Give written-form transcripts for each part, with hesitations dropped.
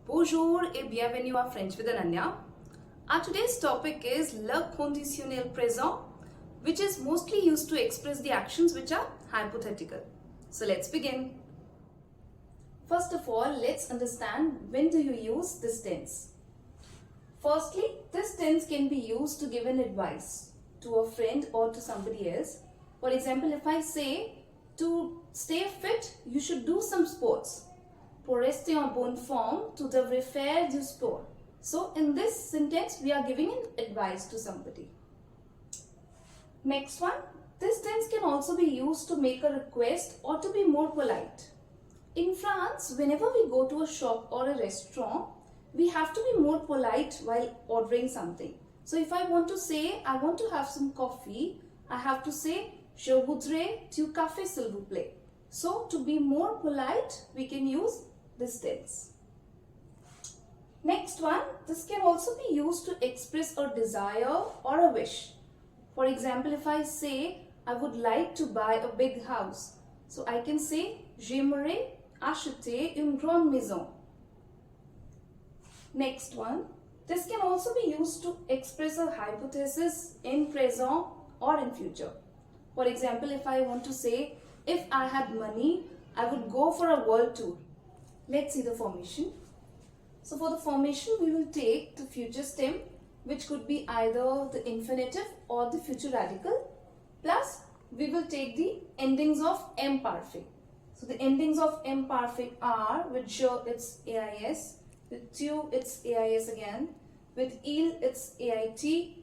Bonjour et bienvenue à French with Ananya. Our today's topic is le conditionnel présent, which is mostly used to express the actions which are hypothetical. So let's begin. First of all, let's understand when do you use this tense. Firstly, this tense can be used to give an advice to a friend or to somebody else. For example, if I say to stay fit, you should do some sports. Pour rester en bonne forme, tu devrais faire du sport. So in this sentence, we are giving an advice to somebody. Next one, this tense can also be used to make a request or to be more polite. In France, whenever we go to a shop or a restaurant, we have to be more polite while ordering something. So if I want to say, I want to have some coffee, I have to say, je voudrais du café s'il vous plaît. So to be more polite, we can use this tense. Next one, this can also be used to express a desire or a wish. For example, if I say, I would like to buy a big house. So I can say, j'aimerais acheter une grande maison. Next one, this can also be used to express a hypothesis in present or in future. For example, if I want to say, if I had money, I would go for a world tour. Let's see the formation. So for the formation, we will take the future stem, which could be either the infinitive or the future radical, plus we will take the endings of imperfect. So the endings of imperfect are, with je it's AIS, with tu it's AIS again, with il it's AIT,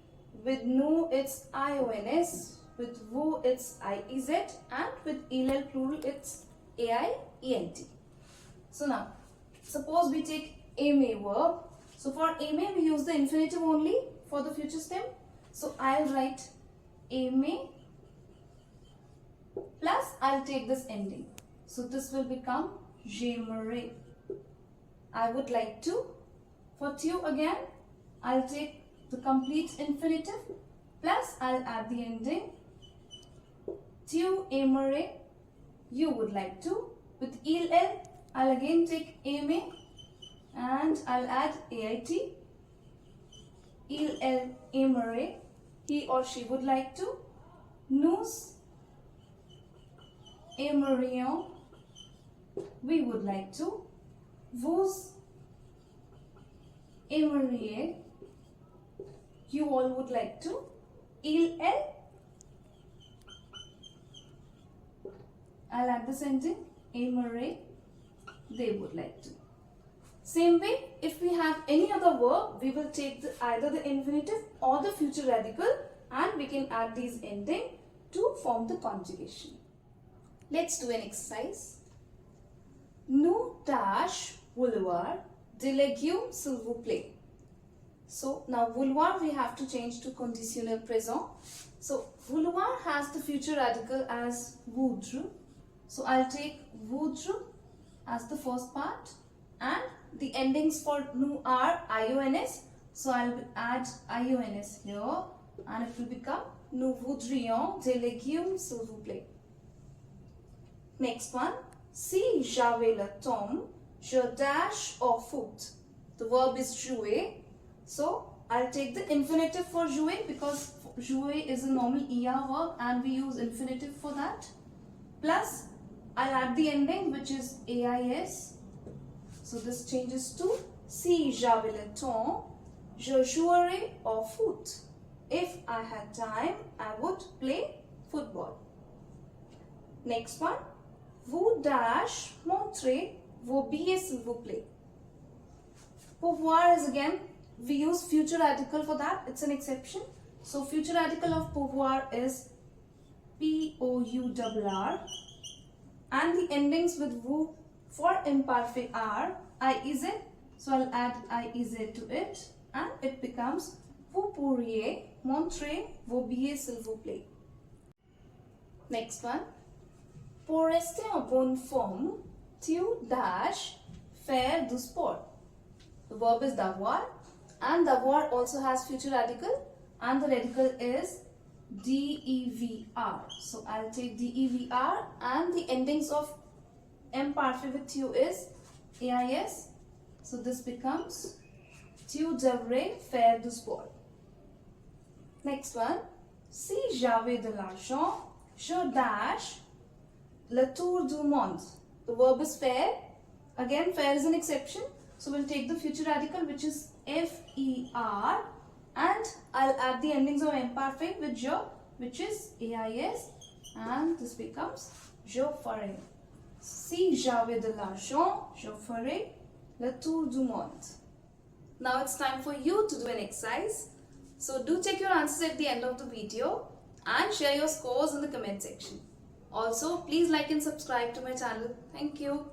with nous it's IONS, with vous it's IEZ, and with il plural it's AIENT. So now, suppose we take aimer verb. So for aimer we use the infinitive only for the future stem. So I'll write aimer plus I'll take this ending. So this will become j'aimerais. I would like to. For tu again, I'll take the complete infinitive plus I'll add the ending. Tu aimerais, you would like to. With il, I'll again take aimer and I'll add AIT. Il, aimerait, he or she would like to. Nous aimerions, we would like to. Vous aimeriez, you all would like to. Il, I'll add the sentence, aimerait, they would like to. Same way, if we have any other verb, we will take either the infinitive or the future radical and we can add these ending to form the conjugation. Let's do an exercise. Nous dash vouloir des légumes s'il vous plaît. So now vouloir we have to change to conditionnel présent. So vouloir has the future radical as voudre. So I'll take voudre as the first part and the endings for nous are IONS. So I'll add IONS here and it will become nous voudrions des légumes s'il vous plaît. Next one, si j'avais le temps, je dash au foot. The verb is jouer. So I'll take the infinitive for jouer because jouer is a normal ER verb and we use infinitive for that. Plus I'll add the ending which is AIS. So this changes to si j'avais le temps, je jouerais au foot. If I had time, I would play football. Next one, vous dash montrer vos billets s'il vous plaît. Pouvoir is again, we use future radical for that, it's an exception. So future radical of pouvoir is POURR. And the endings with vous for imperfect are IEZ. So I'll add IEZ to it and it becomes vous pourriez montrer vos billets s'il vous plaît. Next one. Pour rester en bonne forme, tu dash faire du sport. The verb is d'avoir and d'avoir also has future radical and the radical is DEVR. So I'll take DEVR and the endings of imperfect with you is AIS So this becomes tu devrais faire du sport. Next one. Si j'avais de l'argent, je dash le tour du monde. The verb is faire. Again, faire is an exception. So we'll take the future radical, which is F-E-R, and I'll add the endings of imperfect with je, which is A-I-S, and this becomes je ferai. Si j'avais de l'argent, je ferai le tour du monde. Now it's time for you to do an exercise. So do check your answers at the end of the video and share your scores in the comment section. Also, please like and subscribe to my channel. Thank you.